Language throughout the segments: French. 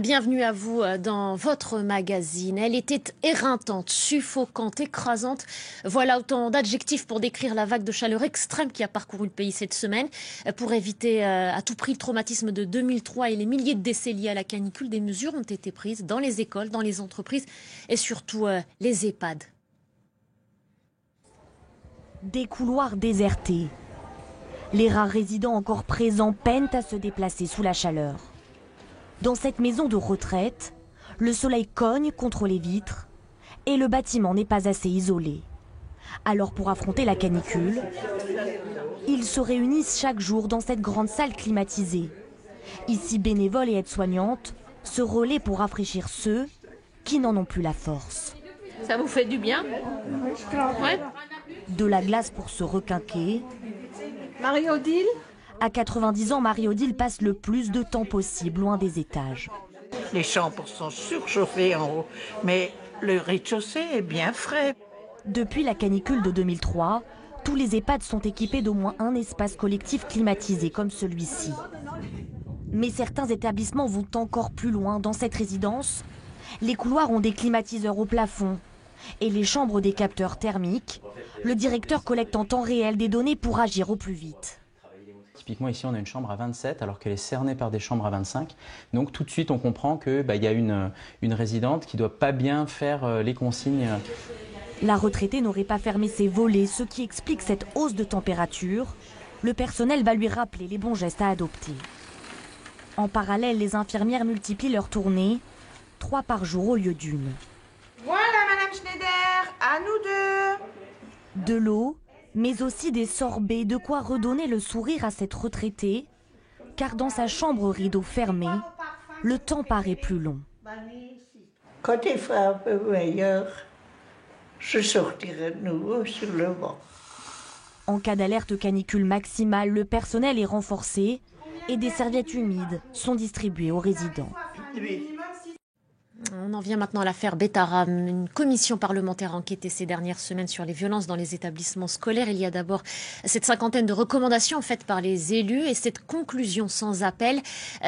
Bienvenue à vous dans votre magazine. Elle était éreintante, suffocante, écrasante. Voilà autant d'adjectifs pour décrire la vague de chaleur extrême qui a parcouru le pays cette semaine. Pour éviter à tout prix le traumatisme de 2003 et les milliers de décès liés à la canicule, des mesures ont été prises dans les écoles, dans les entreprises et surtout les EHPAD. Des couloirs désertés. Les rares résidents encore présents peinent à se déplacer sous la chaleur. Dans cette maison de retraite, le soleil cogne contre les vitres et le bâtiment n'est pas assez isolé. Alors pour affronter la canicule, ils se réunissent chaque jour dans cette grande salle climatisée. Ici, bénévoles et aides-soignantes se relaient pour rafraîchir ceux qui n'en ont plus la force. Ça vous fait du bien? Ouais. De la glace pour se requinquer. Marie-Odile ? À 90 ans, Marie-Odile passe le plus de temps possible loin des étages. Les chambres sont surchauffées en haut, mais le rez-de-chaussée est bien frais. Depuis la canicule de 2003, tous les EHPAD sont équipés d'au moins un espace collectif climatisé comme celui-ci. Mais certains établissements vont encore plus loin. Dans cette résidence, les couloirs ont des climatiseurs au plafond et les chambres des capteurs thermiques. Le directeur collecte en temps réel des données pour agir au plus vite. Typiquement ici on a une chambre à 27 alors qu'elle est cernée par des chambres à 25. Donc tout de suite on comprend qu'il y a une résidente qui ne doit pas bien faire les consignes. La retraitée n'aurait pas fermé ses volets, ce qui explique cette hausse de température. Le personnel va lui rappeler les bons gestes à adopter. En parallèle, les infirmières multiplient leurs tournées, 3 par jour au lieu d'une. Voilà, Madame Schneider, à nous deux. De l'eau, mais aussi des sorbets, de quoi redonner le sourire à cette retraitée, car dans sa chambre rideau fermé, le temps paraît plus long. Quand il fera un peu meilleur, je sortirai de nouveau sur le banc. En cas d'alerte canicule maximale, le personnel est renforcé et des serviettes humides sont distribuées aux résidents. On en vient maintenant à l'affaire Betaram. Une commission parlementaire a enquêté ces dernières semaines sur les violences dans les établissements scolaires. Il y a d'abord cette cinquantaine de recommandations faites par les élus et cette conclusion sans appel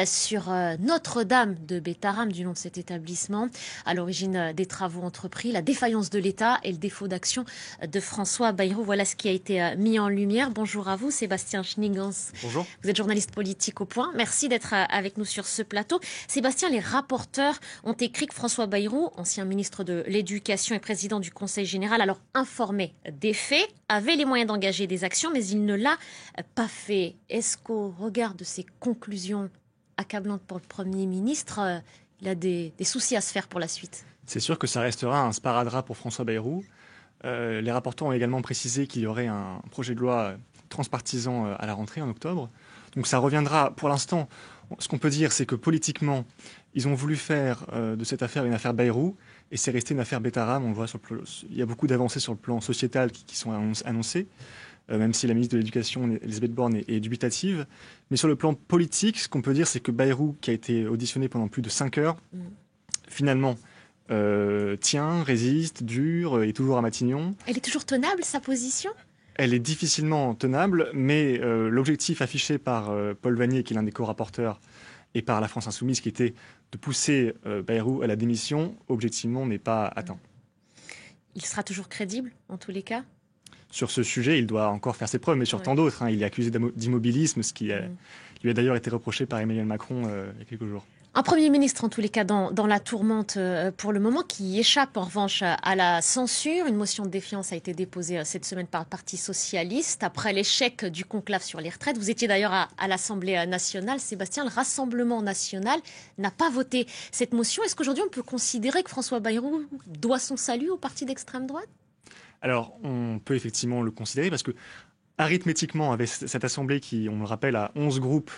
sur Notre-Dame de Betaram, du nom de cet établissement. À l'origine des travaux entrepris, la défaillance de l'État et le défaut d'action de François Bayrou. Voilà ce qui a été mis en lumière. Bonjour à vous, Sébastien Schniggans. Bonjour. Vous êtes journaliste politique au Point. Merci d'être avec nous sur ce plateau. Sébastien, les rapporteurs ont écrit que François Bayrou, ancien ministre de l'Éducation et président du Conseil général, alors informé des faits, avait les moyens d'engager des actions, mais il ne l'a pas fait. Est-ce qu'au regard de ces conclusions accablantes pour le Premier ministre, il a des soucis à se faire pour la suite? C'est sûr que ça restera un sparadrap pour François Bayrou. Les rapporteurs ont également précisé qu'il y aurait un projet de loi transpartisan à la rentrée en octobre. Donc ça reviendra, pour l'instant, ce qu'on peut dire, c'est que politiquement, ils ont voulu faire de cette affaire une affaire Bayrou, et c'est resté une affaire Betaram. On le voit il y a beaucoup d'avancées sur le plan sociétal qui sont annoncées, même si la ministre de l'Éducation, Elisabeth Borne, est dubitative. Mais sur le plan politique, ce qu'on peut dire, c'est que Bayrou, qui a été auditionné pendant plus de 5 heures, finalement tient, résiste, dure, est toujours à Matignon. Elle est toujours tenable, sa position? Elle est difficilement tenable, mais l'objectif affiché par Paul Vannier, qui est l'un des co-rapporteurs, et par la France Insoumise, qui était de pousser Bayrou à la démission, objectivement, n'est pas atteint. Il sera toujours crédible, en tous les cas? Sur ce sujet, il doit encore faire ses preuves, mais sur tant d'autres. Il est accusé d'immobilisme, ce qui lui a d'ailleurs été reproché par Emmanuel Macron il y a quelques jours. Un Premier ministre, en tous les cas, dans la tourmente pour le moment, qui échappe en revanche à la censure. Une motion de défiance a été déposée cette semaine par le Parti socialiste après l'échec du conclave sur les retraites. Vous étiez d'ailleurs à l'Assemblée nationale. Sébastien, le Rassemblement national n'a pas voté cette motion. Est-ce qu'aujourd'hui on peut considérer que François Bayrou doit son salut au parti d'extrême droite? Alors, on peut effectivement le considérer parce que, arithmétiquement, avec cette Assemblée qui, on le rappelle, a 11 groupes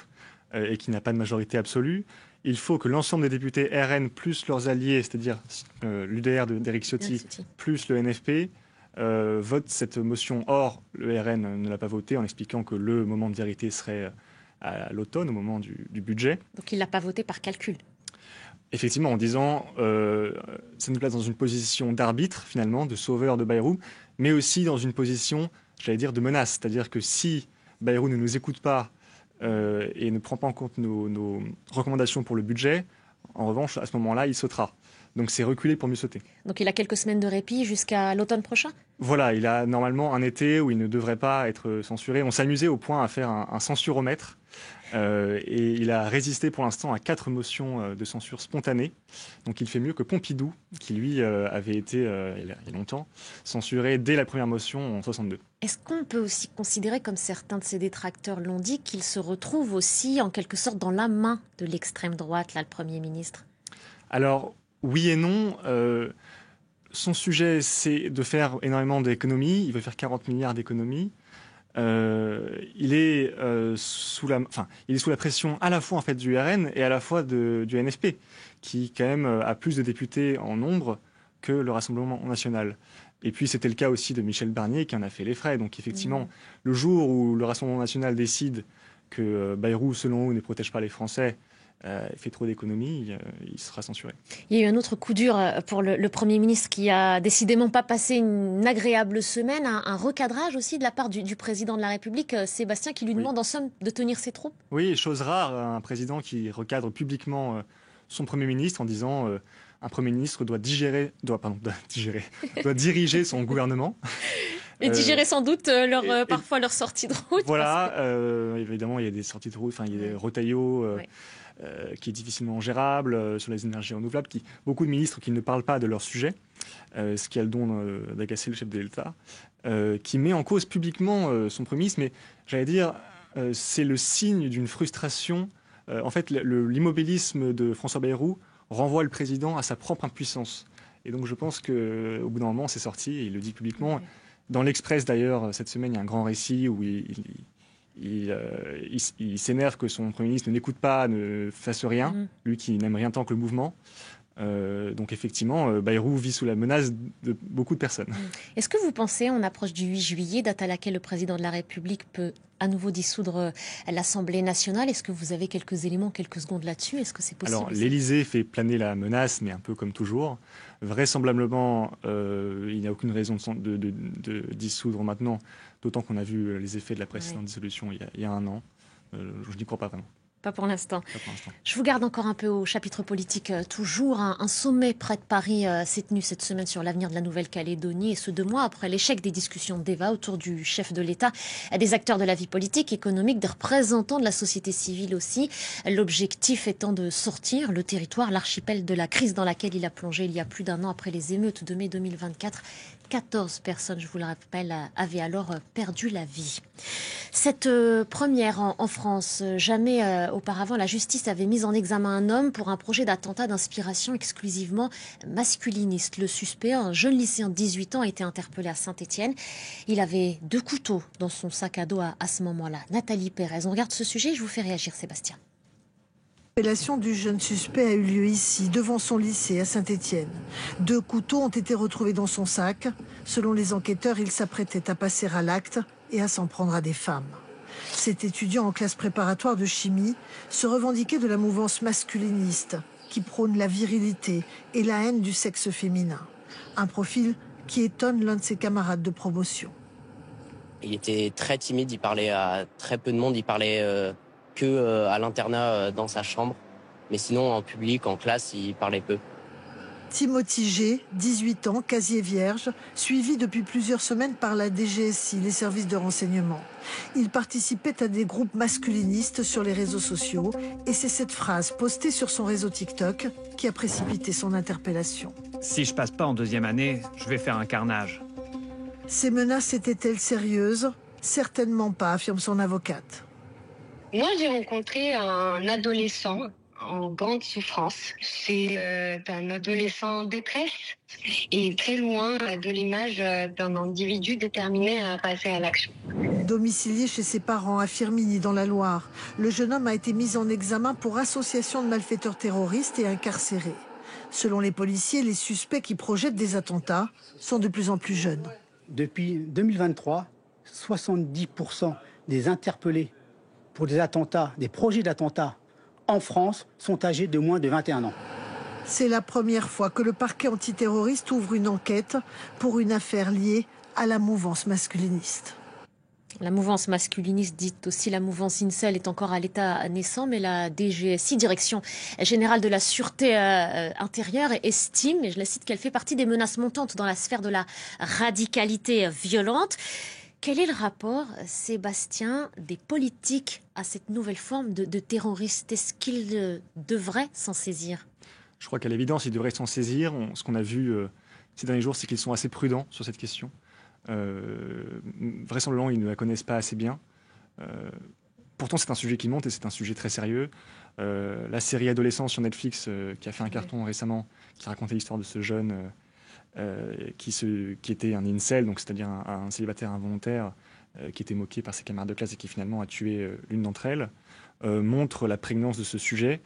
et qui n'a pas de majorité absolue, il faut que l'ensemble des députés RN plus leurs alliés, c'est-à-dire l'UDR d'Éric Ciotti plus le NFP, votent cette motion. Or, le RN ne l'a pas voté en expliquant que le moment de vérité serait à l'automne, au moment du budget. Donc il ne l'a pas voté par calcul? Effectivement, en disant ça nous place dans une position d'arbitre, finalement, de sauveur de Bayrou, mais aussi dans une position, j'allais dire, de menace. C'est-à-dire que si Bayrou ne nous écoute pas et ne prend pas en compte nos recommandations pour le budget, En revanche, à ce moment-là, il sautera. Donc c'est reculé pour mieux sauter. Donc il a quelques semaines de répit jusqu'à l'automne prochain? Voilà, il a normalement un été où il ne devrait pas être censuré. On s'amusait au point à faire un censuromètre. Et il a résisté pour l'instant à 4 motions de censure spontanée. Donc il fait mieux que Pompidou, qui lui avait été, il y a longtemps, censuré dès la première motion en 62. Est-ce qu'on peut aussi considérer, comme certains de ses détracteurs l'ont dit, qu'il se retrouve aussi en quelque sorte dans la main de l'extrême droite, là, le Premier ministre? Alors, oui et non. Son sujet, c'est de faire énormément d'économies. Il veut faire 40 milliards d'économies. Il est sous la pression à la fois en fait du RN et à la fois du NSP, qui quand même a plus de députés en nombre que le Rassemblement national. Et puis c'était le cas aussi de Michel Barnier qui en a fait les frais. Donc effectivement, le jour où le Rassemblement national décide que Bayrou, selon eux, ne protège pas les Français, fait trop d'économies, il sera censuré. Il y a eu un autre coup dur pour le Premier ministre qui a décidément pas passé une agréable semaine, un recadrage aussi de la part du président de la République, Sébastien, qui lui demande en somme de tenir ses troupes. Oui, chose rare, un président qui recadre publiquement son Premier ministre en disant un Premier ministre doit diriger son gouvernement. Et digérer sans doute parfois leur sortie de route. Voilà, évidemment, il y a des sorties de route, il y a des Retailleau qui est difficilement gérable, sur les énergies renouvelables, beaucoup de ministres qui ne parlent pas de leur sujet, ce qui a le don d'agacer le chef de l'État, qui met en cause publiquement son Premier ministre, mais j'allais dire, c'est le signe d'une frustration. En fait, l'immobilisme de François Bayrou renvoie le président à sa propre impuissance. Et donc je pense qu'au bout d'un moment, c'est sorti, et il le dit publiquement. Oui. Dans l'Express, d'ailleurs, cette semaine, il y a un grand récit où il s'énerve que son Premier ministre n'écoute pas, ne fasse rien, lui qui n'aime rien tant que le mouvement. Donc effectivement, Bayrou vit sous la menace de beaucoup de personnes. Est-ce que vous pensez, on approche du 8 juillet, date à laquelle le président de la République peut à nouveau dissoudre l'Assemblée nationale? Est-ce que vous avez quelques éléments, quelques secondes là-dessus? Est-ce que c'est possible? Alors l'Élysée fait planer la menace, mais un peu comme toujours. Vraisemblablement, il n'y a aucune raison de dissoudre maintenant, d'autant qu'on a vu les effets de la précédente dissolution il y a un an. Je n'y crois pas vraiment. Pas pour l'instant. Je vous garde encore un peu au chapitre politique. Toujours un sommet près de Paris s'est tenu cette semaine sur l'avenir de la Nouvelle-Calédonie, et ce 2 mois après l'échec des discussions d'Eva autour du chef de l'État, des acteurs de la vie politique, économique, des représentants de la société civile aussi. L'objectif étant de sortir le territoire, l'archipel, de la crise dans laquelle il a plongé il y a plus d'1 an après les émeutes de mai 2024. 14 personnes, je vous le rappelle, avaient alors perdu la vie. Cette première en France, jamais auparavant la justice avait mis en examen un homme pour un projet d'attentat d'inspiration exclusivement masculiniste. Le suspect, un jeune lycéen de 18 ans, a été interpellé à Saint-Étienne. Il avait 2 couteaux dans son sac à dos à ce moment-là. Nathalie Pérez, on regarde ce sujet, je vous fais réagir, Sébastien. L'interpellation du jeune suspect a eu lieu ici, devant son lycée, à Saint-Étienne. 2 couteaux ont été retrouvés dans son sac. Selon les enquêteurs, il s'apprêtait à passer à l'acte et à s'en prendre à des femmes. Cet étudiant en classe préparatoire de chimie se revendiquait de la mouvance masculiniste, qui prône la virilité et la haine du sexe féminin. Un profil qui étonne l'un de ses camarades de promotion. Il était très timide, il parlait à très peu de monde, il parlait à l'internat dans sa chambre. Mais sinon, en public, en classe, il parlait peu. Timothy G, 18 ans, casier vierge, suivi depuis plusieurs semaines par la DGSI, les services de renseignement. Il participait à des groupes masculinistes sur les réseaux sociaux et c'est cette phrase postée sur son réseau TikTok qui a précipité son interpellation. Si je passe pas en 2e année, je vais faire un carnage. Ces menaces étaient-elles sérieuses? Certainement pas, affirme son avocate. Moi, j'ai rencontré un adolescent en grande souffrance. C'est un adolescent en détresse et très loin de l'image d'un individu déterminé à passer à l'action. Domicilié chez ses parents à Firminy dans la Loire, le jeune homme a été mis en examen pour association de malfaiteurs terroristes et incarcéré. Selon les policiers, les suspects qui projettent des attentats sont de plus en plus jeunes. Depuis 2023, 70% des interpellés pour des attentats, des projets d'attentats en France sont âgés de moins de 21 ans. C'est la première fois que le parquet antiterroriste ouvre une enquête pour une affaire liée à la mouvance masculiniste. La mouvance masculiniste, dite aussi la mouvance incel, est encore à l'état naissant, mais la DGSI, Direction Générale de la Sûreté Intérieure, estime, et je la cite, qu'elle fait partie des menaces montantes dans la sphère de la radicalité violente. Quel est le rapport, Sébastien, des politiques à cette nouvelle forme de terroriste? Est-ce qu'ils devraient s'en saisir? Je crois qu'à l'évidence, ils devraient s'en saisir. Ce qu'on a vu ces derniers jours, c'est qu'ils sont assez prudents sur cette question. Vraisemblablement, ils ne la connaissent pas assez bien. Pourtant, c'est un sujet qui monte et c'est un sujet très sérieux. La série Adolescence sur Netflix, qui a fait un carton récemment, qui racontait l'histoire de ce jeune qui était un incel, donc c'est-à-dire un célibataire involontaire, qui était moqué par ses camarades de classe et qui finalement a tué l'une d'entre elles, montre la prégnance de ce sujet.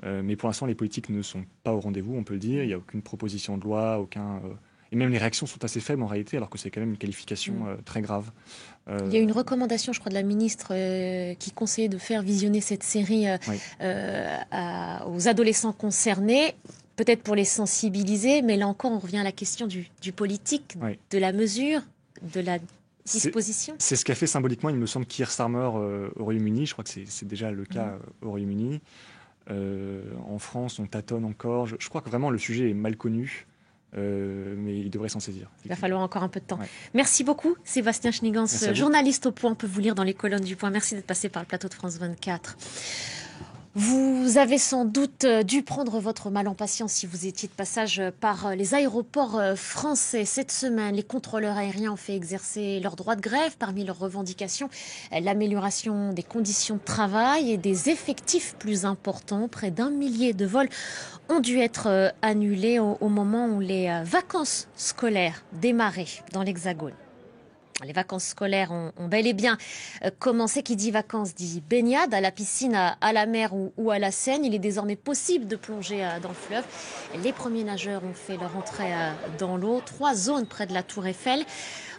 Mais pour l'instant, les politiques ne sont pas au rendez-vous, on peut le dire. Il n'y a aucune proposition de loi, et même les réactions sont assez faibles en réalité, alors que c'est quand même une qualification très grave. Il y a une recommandation, je crois, de la ministre qui conseillait de faire visionner cette série aux adolescents concernés, peut-être pour les sensibiliser, mais là encore, on revient à la question du politique, de la mesure, de la disposition. C'est ce qu'a fait symboliquement, il me semble, Keir Starmer au Royaume-Uni. Je crois que c'est déjà le cas au Royaume-Uni. En France, on tâtonne encore. Je crois que vraiment le sujet est mal connu. Mais il devrait s'en saisir. Il va falloir encore un peu de temps. Merci beaucoup, Sébastien Schniegans, journaliste au Point. On peut vous lire dans les colonnes du Point. Merci d'être passé par le plateau de France 24. Vous avez sans doute dû prendre votre mal en patience si vous étiez de passage par les aéroports français. Cette semaine, les contrôleurs aériens ont fait exercer leur droit de grève. Parmi leurs revendications, l'amélioration des conditions de travail et des effectifs plus importants. Près d'1 millier de vols ont dû être annulés au moment où les vacances scolaires démarraient dans l'Hexagone. Les vacances scolaires ont bel et bien commencé. Qui dit vacances dit baignade à la piscine, à la mer ou à la Seine. Il est désormais possible de plonger dans le fleuve. Les premiers nageurs ont fait leur entrée dans l'eau. 3 zones près de la Tour Eiffel,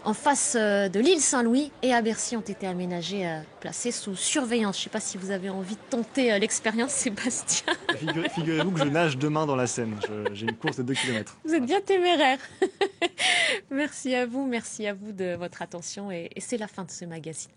en face de l'île Saint-Louis et à Bercy, ont été aménagées, placées sous surveillance. Je ne sais pas si vous avez envie de tenter l'expérience, Sébastien. Figurez-vous que je nage demain dans la Seine. J'ai une course de 2 km. Vous êtes bien téméraire. Merci à vous de votre attention et c'est la fin de ce magazine.